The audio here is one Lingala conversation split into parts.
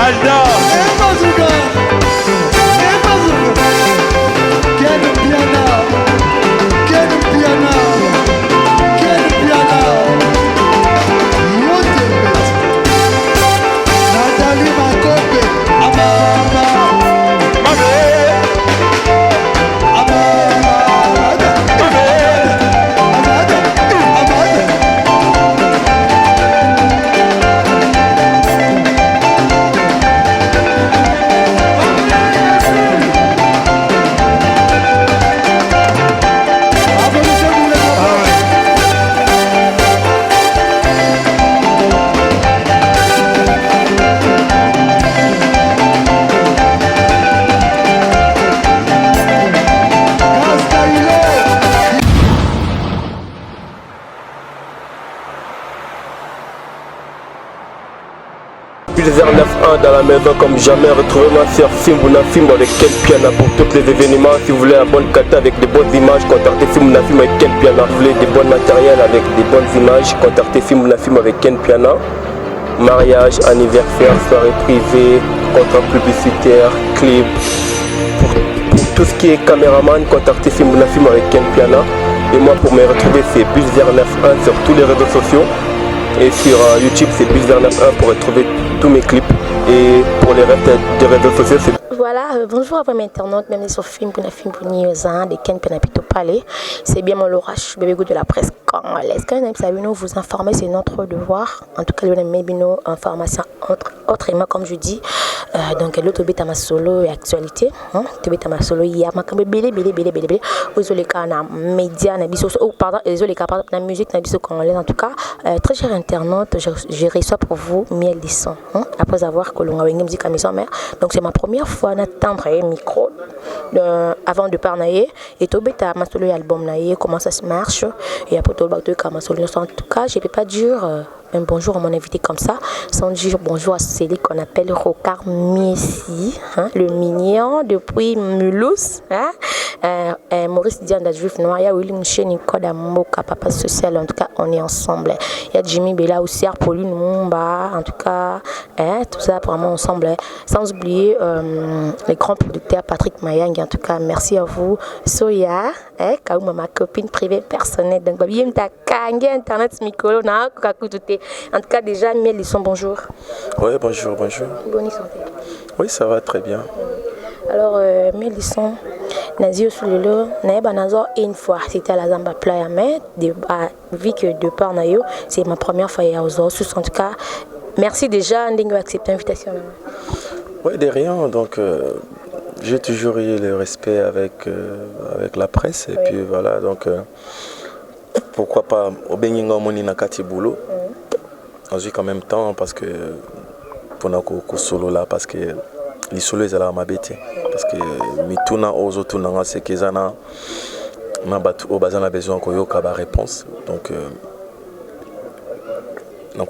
Alda. Pulsar 9.1 dans la maison comme jamais. Retrouvez-moi sur Fimbuna Film avec Ken Piana pour tous les événements. Si vous voulez un bon kata avec de bonnes images, contactez Fimbuna Film avec Ken Piana. Si vous voulez des bons matériels avec des bonnes images, contactez Fimbuna Film avec Ken Piana. Mariage, anniversaire, soirée privée, contrat publicitaire, clip. Pour tout ce qui est caméraman, contactez Fimbuna Film avec Ken Piana. Et moi pour me retrouver c'est Pulsar 9.1 sur tous les réseaux sociaux. Et sur YouTube c'est Pulsar 9.1 pour retrouver tous mes clips. Et pour les restes des réseaux sociaux c'est... Voilà, bonjour à mes internautes, même sur Film pour de Ken Penapito Palais. C'est bien mon l'orage, bébé goût de la presse congolaise. Quand nous savons vous informer, c'est notre devoir. En tout cas, nous avons nos informations autrement, comme je dis. Donc, l'autre bête à ma solo et actualité. Tu bête à ma solo, il y a ma camé belé. Aux oleka na médias, na biso, pardon, les oleka pardon, na musique, na biso congolaise. En tout cas, très chers internautes, je reçois pour vous Miel Lisson. Après avoir que l'on a une musique à maison mère. Donc, c'est ma première fois d'attendre un micro avant de parler. Et tout bête à ma solo album naïe, comment ça se marche. Et après tout le bateau ma solo. En tout cas, je ne peux pas dire un bonjour à mon invité comme ça, sans dire bonjour à celui qu'on appelle Rocard Messi, le mignon depuis Mulhouse. Maurice Dianda Juif Noir, il y a Willing Chen, Koda Moka, Papa Social, en tout cas, on est ensemble. Il y a Jimmy Bella aussi, Pauline Mumba, en tout cas, tout ça vraiment ensemble. Sans oublier les grands producteurs Patrick Mayang, en tout cas, merci à vous. Soya, Kaouma, ma copine privée personnelle, donc, bien ta kangue, internet, Mikolo, na, en tout cas, déjà, Miel Lisson, bonjour. Oui, bonjour. Bonne santé. Oui, ça va très bien. Alors, Miel Lisson, Nazio Soulelo, Naïba Nazor, une fois, c'était à la Zamba Playa, mais vu que de par Nayo, c'est ma première fois à Ozosus. En tout cas, merci déjà d'accepter l'invitation. Oui, de rien. Donc, j'ai toujours eu le respect avec la presse. Et puis voilà, donc, pourquoi pas au Beninga Moni Nakati Boulot. En même temps, parce que pour nous solo là, parce que les solos ils allaient m'habiter. Parce que mituna ozo tunanga c'est que zana na batu au bazan a besoin qu'on yoka ba réponse. Donc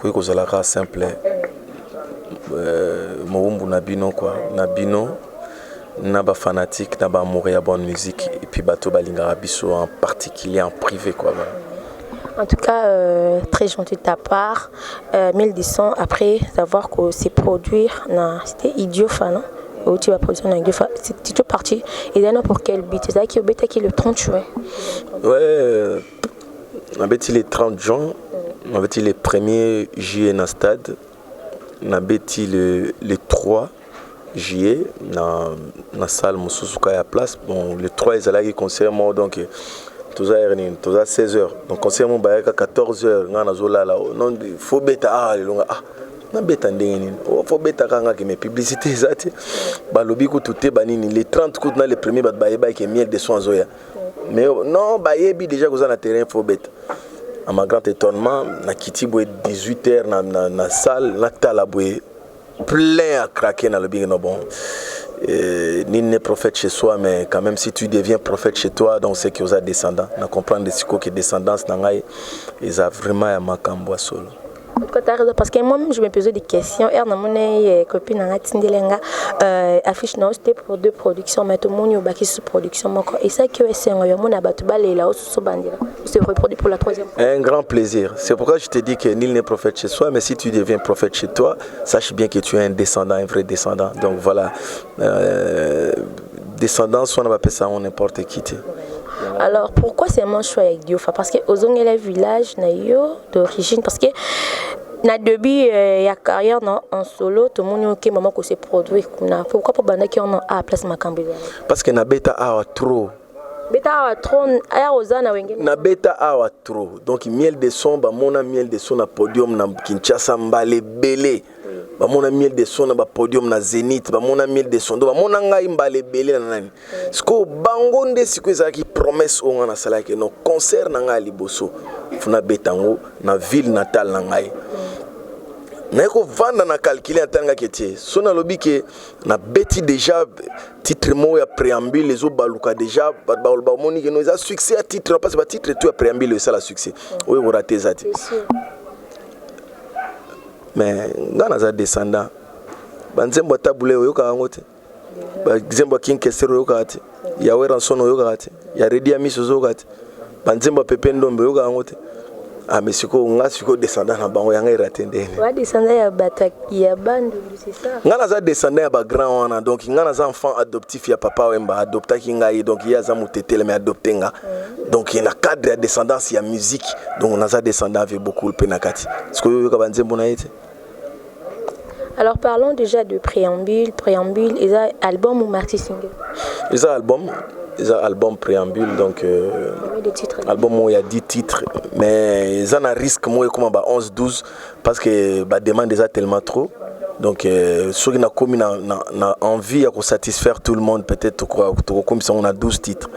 oui que ça simple. Mobumbu nabino quoi, nabino naba fanatique naba amoureux à bonne musique et puis bato balinga biso en particulier en privé quoi. En tout cas, très gentil de ta part. Miel Lisson, après savoir que c'est produire, c'était Idiofa, non? Où tu vas produire un Idiofa, c'est tout parti. Et d'ailleurs, pour quel beat? C'est ça qui est le 30 juin. Ouais, on avait dit les 30 juin, on avait dit les 1er juillet dans le stade, on avait dit le 3 juillet dans la salle Moussouka à la place. Bon, le 3 ils allaient concert moi donc. Tout à 16h. Donc, conseil mon bail à 14h, non, il faut bêta, non, bêta, faut bêta quand mes publicités, balobi tout est banini, les 30 coups dans les premiers bail qui est miel de soins zoya. Mais non, bail déjà que vous avez un terrain, faut bêta. À ma grande étonnement, na kiti boy 18h dans la salle, na talaboué plein à craquer dans le big no bon. Ni n'est prophète chez soi, mais quand même si tu deviens prophète chez toi, donc c'est que vous avez descendants. On comprend des psychos qui descendance, ils ont vraiment un macambo solo. tout cas, tu as raison. Parce que moi-même, je me posais des questions. Mon copine affiche non, c'était pour 2 productions. Mais tout le monde a sous production. Et ça, c'est reproduit pour la 3e fois. Un grand plaisir. C'est pourquoi je te dis que nul n'est prophète chez soi. Mais si tu deviens prophète chez toi, sache bien que tu es un descendant, un vrai descendant. Donc voilà. Descendant, soit on va appeler ça n'importe qui. Alors pourquoi c'est mon choix avec Diofa? Parce que aux le village d'origine, parce que na début il y a carrière en solo, tout le monde qui maman que c'est produit. Pourquoi pas banda qui on a à place Makambi? Parce que na beta a trop. Beta a trop aya ozana wengine. Na beta a trop. Donc miel de son ba mona miel de son na podium na Kinshasa mbale belé. Ba mona miel de son na ba podium na Zénith, ba mona miel de son. Ba mona ngai mbale belé na nani. Siko bango nde siko ezaki promesse o ngana sala ke no concert na ngai liboso. Funa betango na ville natale na ngai. Na ko vanda na calculer atanga ketie. Sona lobi ke na beti déjà titre mo ya préambule les autres baluka déjà ba moni ke no za succès à titre parce que titre tout ya préambule ça la succès. Oui vous ratez ça. Mais ngana za descendant banzembo tabule yoka ngote banzembo kinkesero yoka ate ya weransono yoka ate ya redia miso yoka ate banzembo pepe ndombe yoka ngote ah mais siko nga siko descendant na bango yanga iratende wa descendant ya bata ya bandu c'est ça ngana za descendant ya ba grand wana donc ngana za enfant adoptif ya papa wemba adopta kinga donc ya za mutetele mais adoptenga donc il y a cadre de descendance ya musique donc on a za descendant avec beaucoup le penakati siko yoka banzembo na yete. Alors parlons déjà de préambule, ils ont album ou maxi single? Ils ont album préambule donc album où il y a 10 titres mais ils ont un risque moi comme 11 12 parce que bah demande déjà tellement trop donc ceux qui n'a commis na envie à satisfaire tout le monde peut-être quoi comme ça on a 12 titres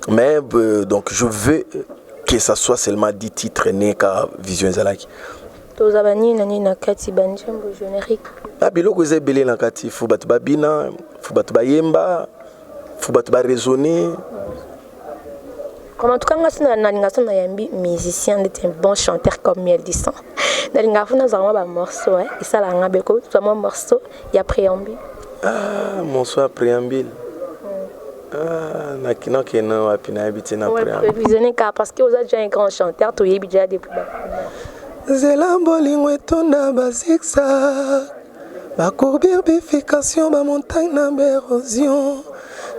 mais donc je veux que ça soit seulement 10 titres né ka vision zalaki. Tozabani nani na kati banjembo générique. Ah biloko ezebele na kati fu batu babina, fu batu bayemba, fu batu ba raisonner. Comme en tout cas na yambi musicien d'être un bon chanteur comme Miel du Sang. Nalinga funa za ba morceau et ça la ngabeko tout mon morceau il y a préambule. Ah morceau préambule. Ah na kino keno apina habité na préambule. Prévisionner car parce que vous êtes déjà un grand chanteur to yebi déjà depuis bas. Zela bolingo etonda ba zigzag ba courbure bifurcation ba montagne na érosion.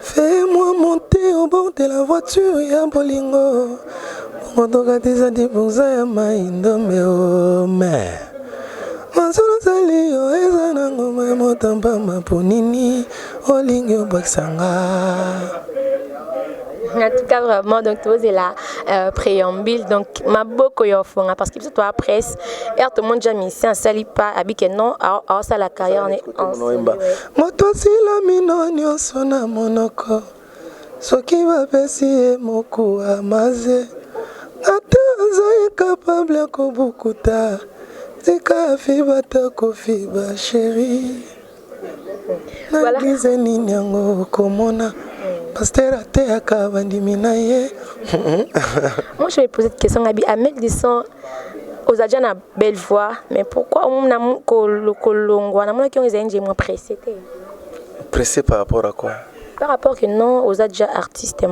Fais-moi monter au bord de la voiture ya bolingo. Motoka tisa dibuza ya maindo meo me. Masolo sali yo eza na ngoma motamba maponini olingi obakisanga. En tout cas, vraiment, donc, c'est la préambule. Donc, ma beaucoup de fonds, parce que toi, presse, et tout le monde déjà mis ça, ça pas, habitué non, à ça la carrière, on est ensemble. Moi, toi, si la minonio sona monoko, ce qui va passer mon coup à mazé, attends, est capable de beaucoup tard, c'est qu'à fiba ta fiba chérie. Voilà. Moi, je me pose cette question, Ahmed Disson, aux agents a belle voix, mais pourquoi on a moins pressé? Pressé par rapport à quoi? Par rapport que non, aux déjà artistes, et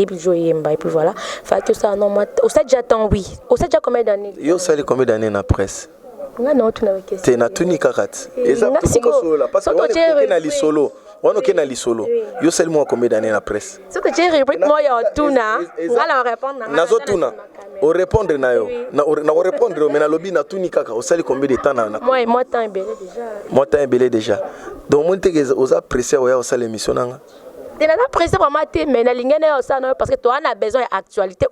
puis voilà, fait que ça, non, moi, aux déjà tant oui, aux déjà combien d'années? Yo, ça combien d'années na presse? Non, tu n'as question. T'es na tuni kakat. Exactement solo là, parce que on est na li solo. On est na li solo. Yo seulement combien d'années na presse? Ce que j'ai répété moi ya tuna, alors répondre na. Nazo tuna. O répondre na yo. Na répondre mais na lobby na tuni kaka. O sali combien de temps na? Moi temps belé déjà. Moi temps belé déjà. Donc mon teke aux apprécier o ya o sali émission nanga. Tu n'as pas pressé pour mater, mais parce que toi, on a besoin d'actualité.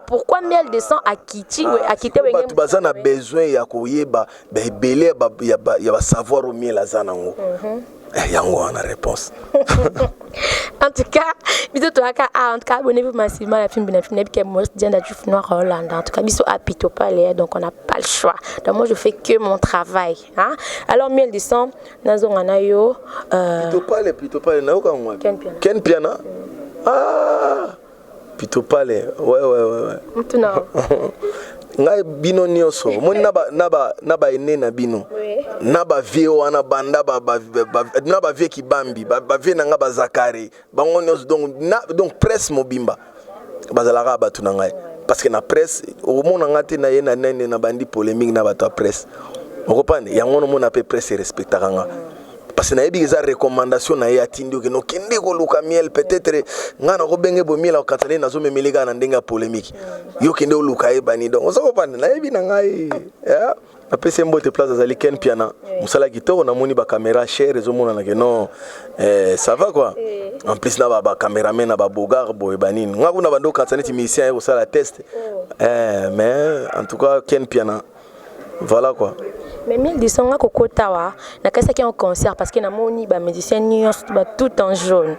Pourquoi Miel de Sang a quitté? Tu as besoin de savoir au miel la il y a une réponse. En tout cas, abonnez-vous massivement à la film qui est moi Hollande. En tout cas, bisous à Pito Palais, donc on n'a pas le choix. Donc moi je fais que mon travail. Hein? Alors Miel de Sang, Nazo Nganayo. Pito Palais, Ken Piana. Ah, Pito Palais, ouais. Maintenant. ngai bino nyonso moni naba ene na bino naba vie wana banda naba vie kibambi ba vie na nga bazakari bango nyonso donc presse mobimba bazalaka batu na ngai parce que na presse au monde ngate na ye na nene na bandi polémique na bato presse on comprend yango no mona pe presse respectaka nga parce que na yebi eza recommandation na ye atindi que no kende ko luka miel peut-être nga na ko benge bo miel ka tane na zo memelega na ndenga polémique yo kende o luka e bani donc on se comprend na yebi na ngai ya après c'est mbote place azali ken piana musala kitoko na moni ba caméra cher ezo mona na que non ça va quoi en plus na ba caméraman na ba bogar bo e bani nga kuna bando ka tane ti musicien e sala test mais en tout cas ken piana voilà quoi. Mais mille disons que Kokotawa, na kasa qui en concert parce que na moni ba musicien nuance ba tout en jaune.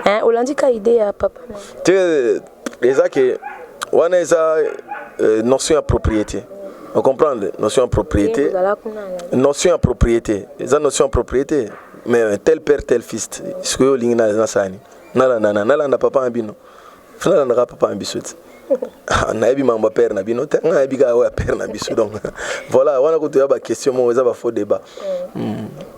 Hein, Olandi ka idée à papa. Tu les a que wana eza notion à propriété. On comprend notion à propriété. Notion à propriété. Les notion à propriété. Mais tel père tel fils. Ce que lingna na sani. Nala na papa ambino. Fana na papa ambisut. Na yebi mamba père na bino te na yebi ga wa père na biso donc voilà wana ko toya ba question mo eza ba faux débat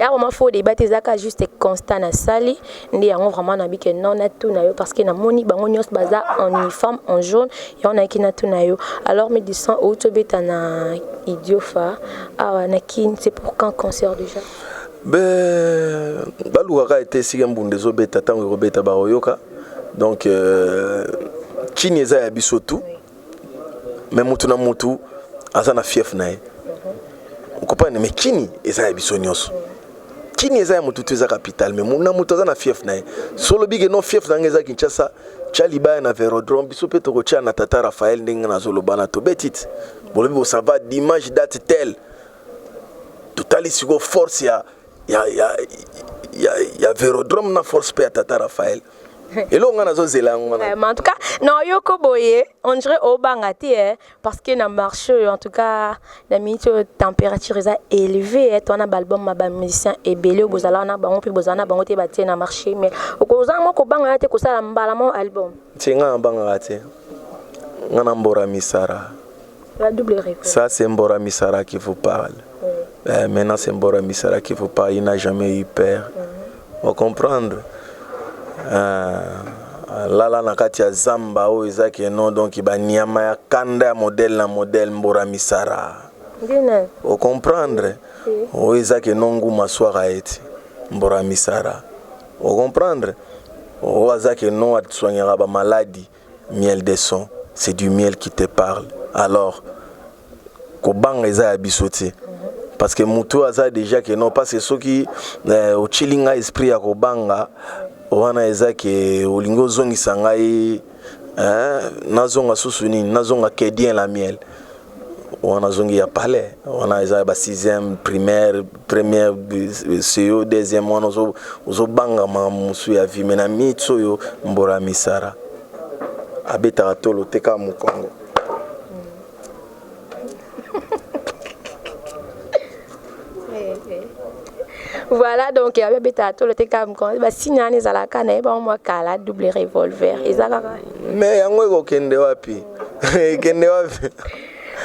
ya vraiment faux débat ezaka juste constant na sali ndi yango vraiment na bi que non na tout na yo parce que na moni bango nyos baza en uniforme en jaune ya on a ki na tout na yo alors me disant auto beta na idiofa awa na kin c'est pour quand concert déjà baluka été sigambunde zo beta tango ko beta ba oyoka donc Kini eza ya biso tu mais mutu na mutu azana fief na ye on comprend mais kini eza ya biso nyonso kini eza ya mutu tu eza capital mais muna mutu azana fief na ye solo bige no fief na ngeza Kinshasa chaliba na Vélodrome biso pe toko cha na tata Raphaël ndenge na zolo bana to betit bolobi bo ça va dimanche date tel totali siko force ya Vélodrome na force pe tata Raphaël. Et là, on a en tout cas, non, yoko boye, on dirait au bangati, parce que dans le marché, en tout cas, la température est élevée. On a album, ma musicien est belé, au bozala, on a bango, puis bozana, bango, t'es battu dans le marché. Mais au cause moi, au bangati, que ça, mon album. C'est un bangati. On a Mbora Misara. La double réponse. Ça, c'est Mbora Misara qui vous parle. Maintenant, c'est Mbora Misara qui vous parle. Il n'a jamais eu peur. Vous comprendre? Lala na kati ya zamba o ezaki non donc ba nyama ya kanda modèle na modèle Mbora Misara. Vous comprendre? O ezaki non nguma soira eti Mbora Misara. Vous comprendre? O azaki non atsoignera ba maladie miel de son, c'est du miel qui te parle. Alors ko banga eza ya bisoti. Parce que mutu aza déjà que non parce que ceux qui au chillinga esprit ya ko banga wana ezaki olingo zongi sangai nazonga susuni nazonga kedien la miel wana zongi ya palais wana eza ba 6e primaire première CO deuxième wana zo banga mamusu ya vie mena mitso yo Mbora Misara abeta tolo teka mu Congo. Voilà, donc il y avait Betato, le TKM, bah si n'y a pas la canne, bah moi kala double revolver. Mais yango kende wapi, kende wapi.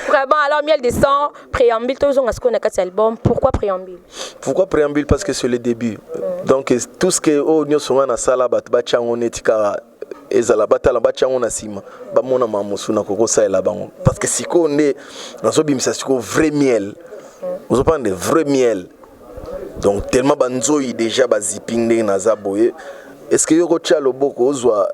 Vraiment, alors miel de sang, préambule, tous on a ce qu'on a quatre albums. Pourquoi préambule? Pourquoi préambule? Parce que c'est le début. Donc tout ce que oh nous sommes na sala bat bachango netika ezala batala bachango na sima ba mona mamusu na koko sa ela bango. Parce que siko ne nazo bimisa siko vrai miel. Vous entendez vrai miel. Donc tellement banzoi déjà baziping de naza boye. Est-ce que yoko cha loboko ozwa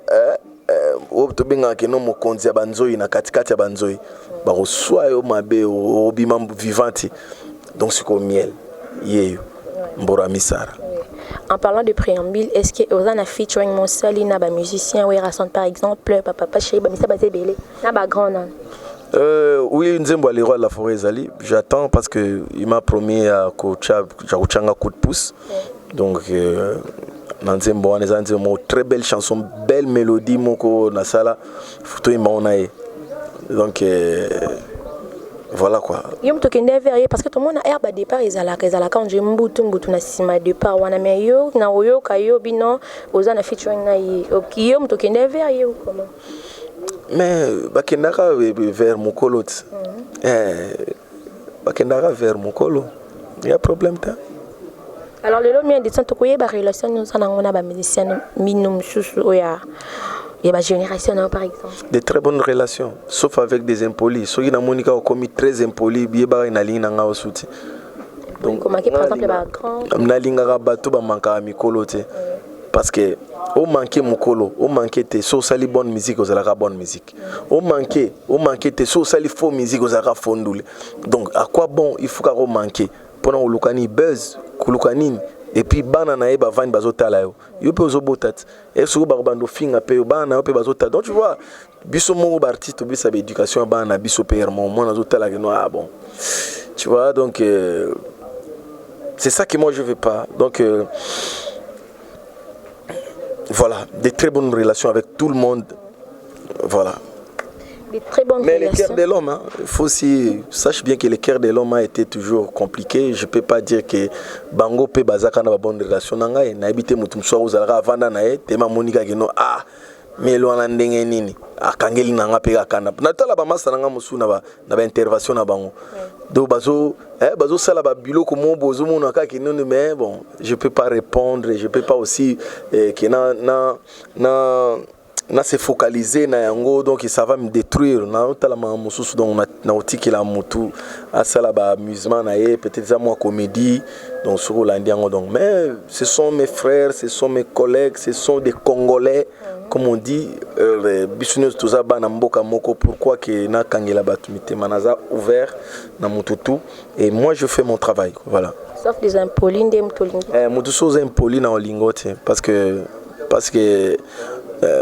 o to benga ke no mokonzi ya banzoi na katikati ya banzoi ba reçoit yo mabe o bima vivante. Donc c'est comme miel. Yeyo Mbora Misara. En parlant de préambule, est-ce que vous avez featuring mon seul na ba musicien ou rassemble par exemple papa chéri ba misa bazé belé na ba grand nan? Oui, Nzembo les rois de la forêt Zali. J'attends parce que il m'a promis à Jakuchanga coup de pouce. Donc Nzembo on est très belle chanson, belle mélodie moko na sala. Photo il m'a donc voilà quoi. Yom to kende verrier parce que tout le monde a herbe à départ ezala quand je mbutu na sima départ wana mais yo na oyo kayo bino ozana featuring na yi. OK yom to kende verrier ou comment? mais bakendaka vers mokolo bakendaka vers mokolo il y a problème ta. Alors le mien de santo koyeba relation nous en a ba musicien minum susu oya et ma génération par exemple. De très bonnes relations sauf avec des impolis. Ceux qui na monika ont commis très impolis bieba na ligne nga osuti. Donc comme par exemple ba grand na linga bato ba manka mikolo te. Parce que au manquer mokolo, au manquer te so sali bonne musique aux la bonne musique. Au manquer te so sali faux musique aux la fondoule. Donc à quoi bon il faut qu'on manquer pendant au lukani buzz, kulukani et puis banana e ba vendre bazotala yo. Yo pe ozobotat. Et so ba bando finga pe banana pe bazotala. Donc tu vois biso mo ba artiste biso ba éducation banana biso père mon moi nazotala que non ah bon. Tu vois donc c'est ça que moi je veux pas. Donc voilà, des très bonnes relations avec tout le monde. Voilà. Des très bonnes mais relations. Mais le cœur de l'homme, hein, il faut aussi sache bien que le cœur de l'homme a été toujours compliqué. Je ne peux pas dire que Bango pe bazaka na ba bonne relation nanga e na habité mutum so uzalaka avanda na e tema monika kino ah mais lo na ndenge nini akangeli nanga pe akana. Na tala ba masa nanga musu na ba intervention na bango. Donc bazo sala ba biloko mo bozo mona ka kino mais bon, je peux pas répondre, je peux pas aussi que na se focaliser na yango donc ça va me détruire na tala ma mususu donc na otiki la mutu asala ba amusement na ye peut-être ça moi comédie donc sur l'andiango donc mais ce sont mes frères, ce sont mes collègues, ce sont des Congolais comme on dit bisuneuse toza bana mboka moko pourquoi que na kangela batumite manaza ouvert na mututu et moi je fais mon travail voilà sauf des impolis ndem tolingi mutusu oza impoli na olingote parce que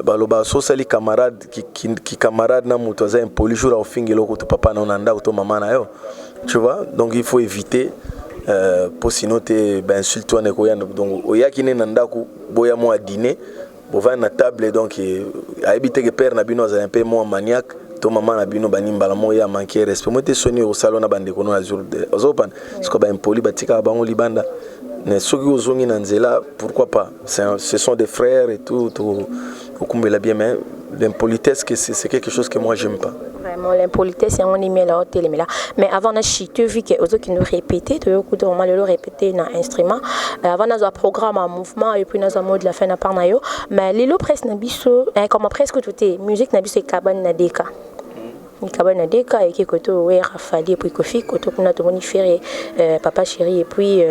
baloba so sali camarade qui camarade na mutu aza impoli jour au fingelo ko to papa na nanda ko to maman na yo tu vois donc il faut éviter pour sinon te ben insulte toi ne ko ya donc oyaki ne nanda ko boya mo à dîner bova na table donc a éviter que père na bino aza un peu moins maniaque to maman na bino banimbala mo ya manquer respect mo te soni au salon na bande ko no jour de ozopan parce que ba impoli batika bango libanda mais ceux qui ont na nzela pourquoi pas ce sont des frères et tout okumbela bien mais l'impolitesse c'est quelque chose que moi j'aime pas vraiment l'impolitesse on y met là mais avant na chite vu que aux qui nous répéter de coup de moment le répéter na instrument avant na programme en mouvement et puis na mode la fin na parnayo mais lelo presque na biso comme presque tout est musique na biso kabane na deka kabane na deka et qui koto ouais Rafali et puis Kofi koto kuna to monifere papa chéri et puis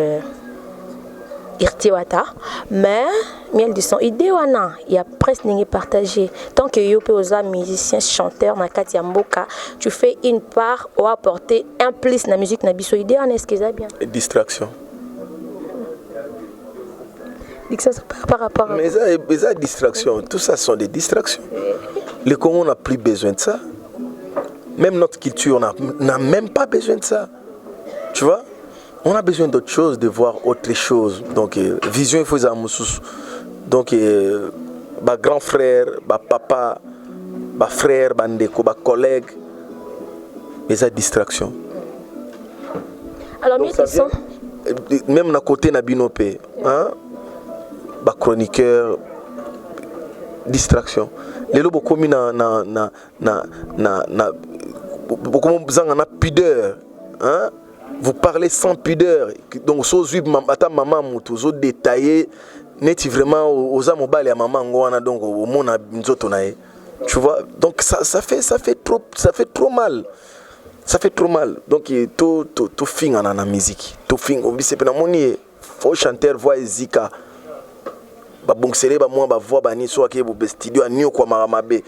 Irtiwata, mais miel du son idée wana il y a presque n'est partagé tant que yo aux musiciens chanteurs na kati mboka tu fais une part ou apporter un plus na musique na biso idée wana est-ce que ça bien distraction ça par rapport mais ça distraction tout ça sont des distractions le Congo n'a plus besoin de ça même notre culture n'a même pas besoin de ça tu vois. On a besoin d'autre chose, de voir autre chose. Donc, vision, il faut ça. Donc, ma grand frère, ma papa, ma frère, ma ndeko, ma collègue, mais ça distraction. Alors, mieux ça même na côté na binopé, hein, ma chroniqueur, distraction. Les lobos commis na pudeur, hein. Vous parlez sans pudeur, donc so zui ata maman mutu zo détaillé neti vraiment aux amobali ya maman ngwana donc au mona nzoto nae. Tu vois, donc ça fait trop mal. Ça fait trop mal. Donc to finga na musique. To finga obise pe na moni faux chanteur voix ezika. Ba bongsele ba moi ba voix ba ni so ke bo studio ani kwa maramabe.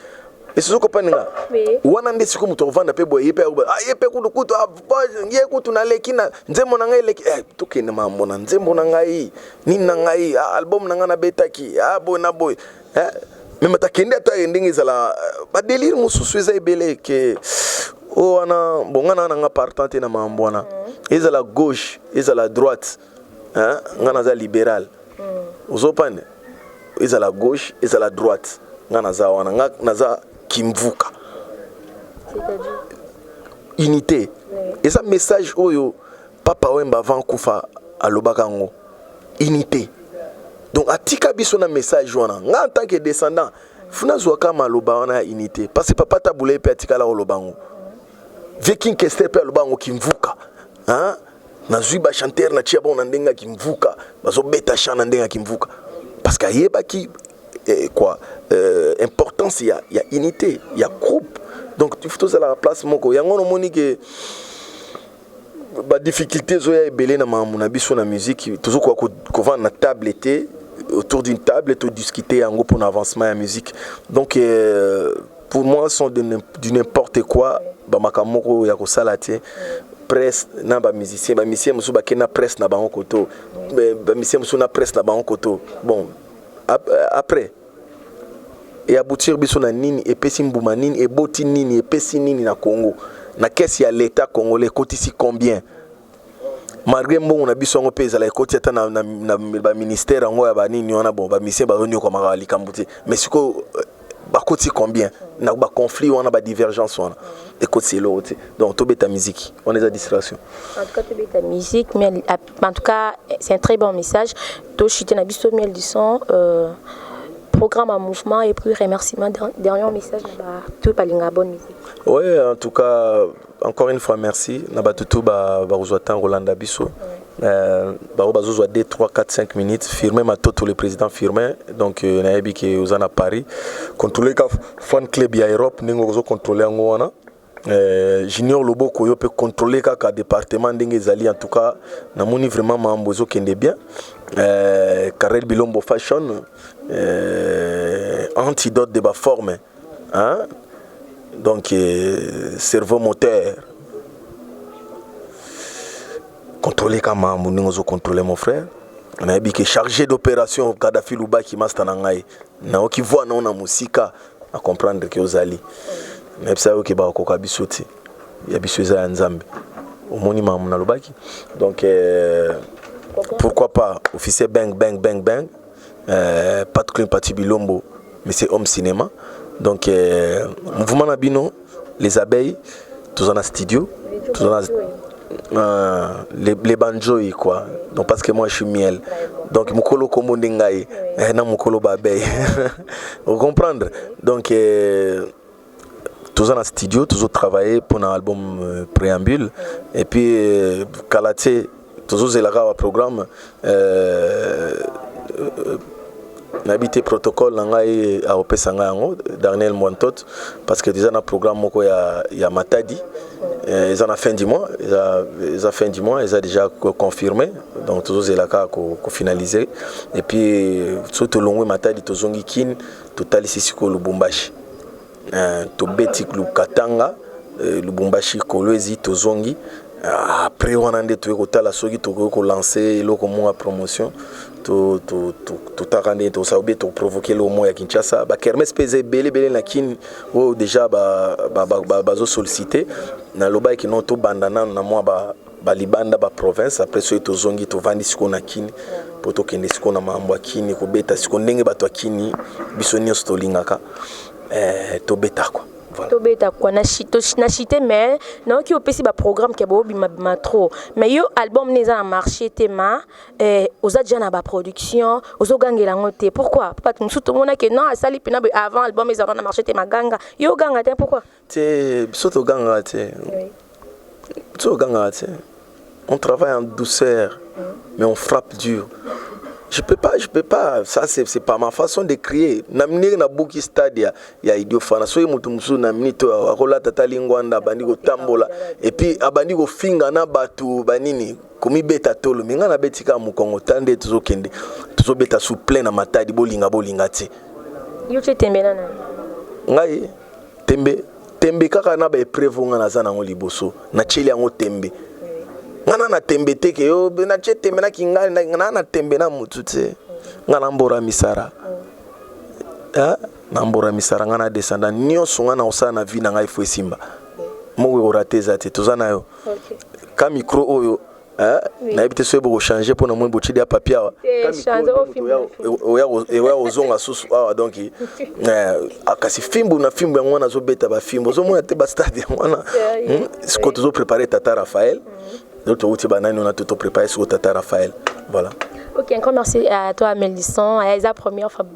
Et ce que panga wana ndesi ko muto vanda pe boye pe yepe kutu ye kutu na lekina nzembo na ngai leki to kene mambo na nzembo na ngai ni na ngai album na ngana betaki boy na boy mais matakende to endingi zala ba délire mususu eza ebele ke wana bongana na nga partante na mambo na eza la gauche eza la droite ngana za libéral uzopane eza la gauche eza la droite ngana za wana naza Kimvuka. Unité. Et ça message oyo papa wemba van kufa alobakango. Unité. Donc atika biso na message wana. Nga en tant que descendant funa zwaka maloba wana unité parce que papa tabule pe atikala olobango viking kester pe alobango kimvuka hein nazwi ba chanteur na chia bon ndenga kimvuka bazo beta chana ndenga kimvuka parce que yeba ki quoi importance il y a unité il y a groupe donc tu faut la place moko yango no moni que ba difficulté zo ya ebele na mamuna biso na musique toujours quoi ko vendre na table était autour d'une table et tout discuter en gros pour l'avancement de la musique. Donc pour moi sont de n'importe quoi ba makamoko ya ko salate presse na ba musicien musu ba kena presse na ba koto ba musicien musu na presse na ba koto bon après et aboutir biso na nini et pesi mbuma nini et boti nini et pesi nini na Congo na caisse ya l'état congolais kotisi combien malgré bon on a biso ngo pesa la koti ata na ba ministère ngo ya ba nini wana bon ba mission ba roni ko makali kambuti mais siko ba koti combien na ba conflit wana ba divergence wana et koti c'est l'autre donc to beta musique on est à distraction en tout cas to beta musique mais en tout cas c'est un très bon message to chité na biso miel du son programme en mouvement et puis remerciement dernier message ba tout palinga bonne musique. Ouais, en tout cas encore une fois merci na batutu ba rozwatan Rolanda biso ba bazozwa 2 3 4 5 minutes firmer matoto le président firmer donc na yebi ke ozana Paris contrôler ka fan club ya Europe ningo zo contrôler ngo wana Junior Loboko yo peut contrôler ka département ndenge zali en tout cas na moni vraiment mambo zo kende bien Karel Bilombo fashion antidote de ba forme hein donc cerveau moteur contrôler comment nous contrôler mon frère on a dit que chargé d'opération Kadhafi Lubaki master nangai na oki voit na musika à comprendre que ozali mais ça oki ba ko kabisoti ya bisoza nzambe au monument na Lubaki donc pourquoi pas officier bang bang bang bang Patrick Pati Bilombo mais c'est homme cinéma. Donc, mouvement Nabino, les abeilles, tous en studio, tous en les banjos quoi. Donc parce que moi je suis miel. Donc mukolo komo ndengai, na mukolo babeille. Vous comprendre? Donc tous en studio, tous travaillé pour un album préambule et puis Kalaté, tous elaka programme n'habité protocole ngai a opesa ngai Daniel Mwantot parce que déjà na programme moko ya Matadi ils en a fin du mois ils a fin du mois ils a déjà confirmé donc tous les cas ko finaliser et puis surtout longwe Matadi tozongi kin total ici ko Lubumbashi to beti Katanga Lubumbashi Kolwezi tozongi après on a ndé to ko tala soki to ko lancer loko mo promotion to tarande to saobe to provoquer le mot ya Kinshasa ba kermes pese belé na kin o déjà bazo solliciter na loba ki non to bandana na moi ba libanda ba province après so to zongi to vandi siko na kin poto kende siko na mambo ya kin ko beta siko ndenge bato akini biso nyonso to lingaka to beta quoi. To beta quoi na chité mais non qui opesi ba programme ke bo bima trop mais yo album neza na marché tema oza déjà na ba production ozo gangela ngote pourquoi papa tout mona que non asali pina avant album eza na marché tema ganga yo ganga te pourquoi te soto ganga te to ganga te on travaille en douceur mais on frappe dur. Je peux pas, ça c'est pas ma façon de crier. Namni na buki stadia ya idio fana so mutu musu namni to akola tatali ngwanda bandi go tambola et puis abandi go finga na batu banini komi beta tolo minga na betika mu Kongo tande tuzo kende tuzo beta sous plein na Matadi bolinga te. Yo tembe na ngai tembe kaka na ba épreuve ngana za na ngo liboso na cheli yango tembe. Ngana na tembe teke yo na tembe na kinga na tembe na mutu te ngana mbora misara na mbora misara ngana descenda nyonso ngana osana na vie na ngai fo simba mowe orateza te tozana yo ka micro oyo na ebite so ebo changer pour na mo bo chidi ya papier oya ozonga susu donc akasi fimbu na fimbu ngwana zo beta ba fimbu zo mona te ba stade ngwana siko tozo préparer Tata Raphaël. D'autres outils banani on a tout préparé sur Tata Raphaël. Voilà. Ok, encore merci à toi, Mélisson. C'est la première fois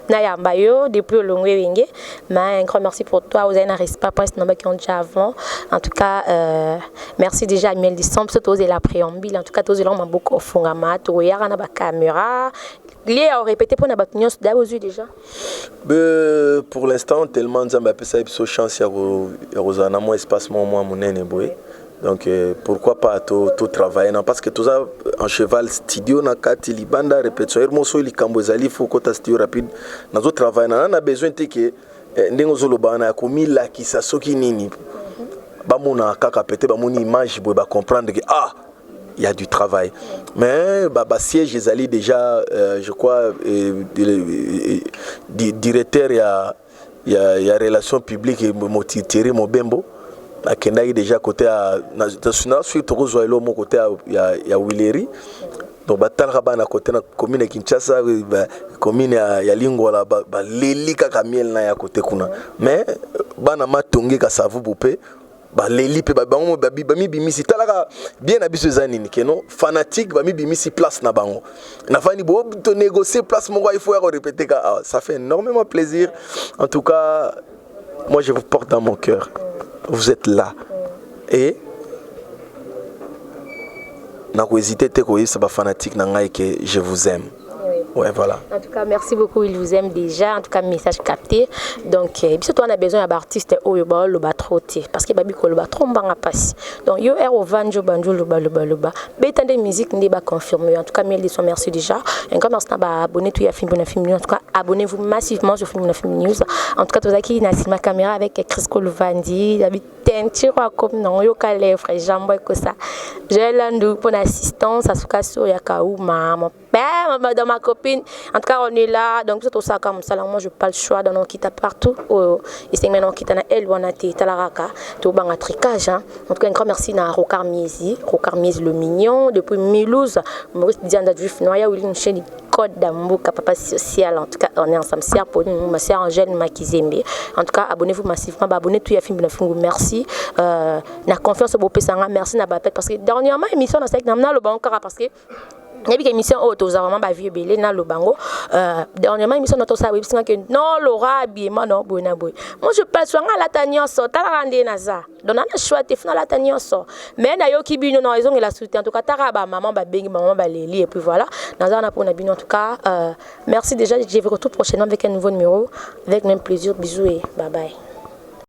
que depuis le Wenge. Mais un grand merci pour toi. Vous avez un respect pour ce nombre qui ont déjà avant. En tout cas, merci déjà à Mélisson. Parce que tu as la préambule. En tout cas, tu as beaucoup de fondaments. Tu as la caméra. Lié à répéter pour nous déjà. Pour l'instant, tellement de gens chance à Rosana, mon espace, mon donc pourquoi pas tout travailler parce que tout ça en cheval studio na kati libanda répétition hermoso ili kambozali faut que studio rapide nazo travailler na besoin que ndengo zoloba na komila kisa soki nini ba mona kaka pété ba moni image bo ba comprendre que il y a du travail mais ba siège ezali déjà je crois directeur il y a relations publiques et Thierry Mobembo akendaki déjà côté à national suite tokozwa mon côté ya Wileri donc batalaka bana côté na commune Kinshasa commune ya Lingwala ba leli kaka miel na ya côté kuna mais bana matongi ka savu bopé ba leli pe ba bango ba mi bimisi talaka bien abiso zanini keno fanatique ba mi bimisi place na bango na fani bo to négocier place mon il faut répéter ça fait énormément plaisir en tout cas moi je vous porte dans mon cœur. Vous êtes là. Et n'a pas hésité c'est pas fanatique que je vous aime. Ouais, voilà. En tout cas, merci beaucoup, il vous aime déjà. En tout cas, message capté. Donc, surtout on a besoin d'artistes au yoba le batroté parce que babi ko le batron banga passe. Donc, yo er au vanjo banjo le ba. Bétan de musique n'est pas confirmé. En tout cas, merci déjà. Un grand merci à abonner tout à film news. En tout cas, abonnez-vous massivement sur film news. En tout cas, tous qui n'a ma caméra avec Chris Koluvandi, David Tentiro comme non yo kale frère Jambo et ça. J'ai l'andou pour l'assistance à Sukaso Yakaou maman père madame ma copine. En tout cas, on est là. Donc, tout ça comme ça. Moi, je n'ai pas le choix de nous quitter partout. Et c'est maintenant qu'il y a elle, on a été à la raka, tout le monde tricage. En tout cas, un grand merci à Rokar Miezi le mignon. Depuis Milouz, Maurice Diane Juif Noya, où il y a une chaîne code d'amour, papa social. En tout cas, on est ensemble. C'est pour nous, ma sœur Angèle Makizembe. En tout cas, abonnez-vous massivement. Abonnez-vous à Film Bonafingou. Merci. La confiance au beau Pessanga. Merci à Bapet. Parce que dernièrement, l'émission, on a fait le bon parce que il y a une émission où tu as vraiment vie belé dans le bango. Dernièrement, émission où tu as dit que non, Laura, habillement, non, moi je passe sur la tanière, tu as rendu Naza. Donc, on a choisi de faire la tanière. Mais il y a qui bino non, ils ont la soutien. En tout cas, tu as maman, baby, maman, Lili, et puis voilà. Naza, on a pour Nabino. En tout cas, merci déjà. Je vous retrouve prochainement avec un nouveau numéro. Avec même plaisir. Bisous et bye bye.